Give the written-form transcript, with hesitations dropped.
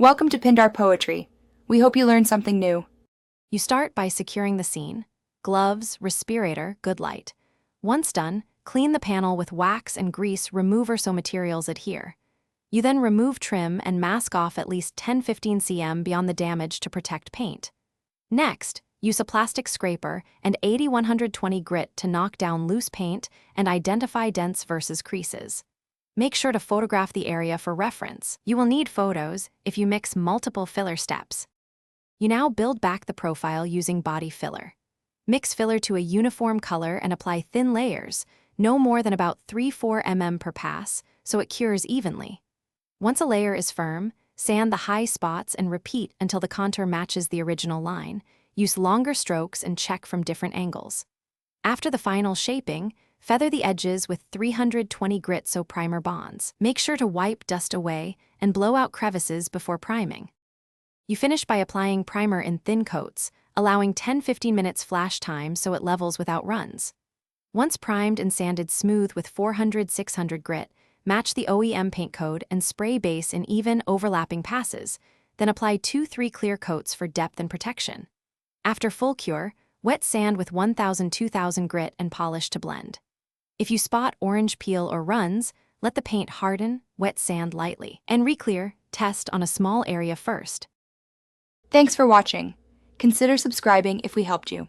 Welcome to Pindar Poetry. We hope you learned something new. You start by securing the scene. Gloves, respirator, good light. Once done, clean the panel with wax and grease remover so materials adhere. You then remove trim and mask off at least 10-15 cm beyond the damage to protect paint. Next, use a plastic scraper and 80-120 grit to knock down loose paint and identify dents versus creases. Make sure to photograph the area for reference. You will need photos if you mix multiple filler steps. You now build back the profile using body filler. Mix filler to a uniform color and apply thin layers, no more than about 3-4 mm per pass, so it cures evenly. Once a layer is firm, sand the high spots and repeat until the contour matches the original line. Use longer strokes and check from different angles. After the final shaping, feather the edges with 320 grit so primer bonds. Make sure to wipe dust away and blow out crevices before priming. You finish by applying primer in thin coats, allowing 10-15 minutes flash time so it levels without runs. Once primed and sanded smooth with 400-600 grit, match the OEM paint code and spray base in even, overlapping passes, then apply 2-3 clear coats for depth and protection. After full cure, wet sand with 1000-2000 grit and polish to blend. If you spot orange peel or runs, let the paint harden, wet sand lightly, and re-clear. Test on a small area first. Thanks for watching. Consider subscribing if we helped you.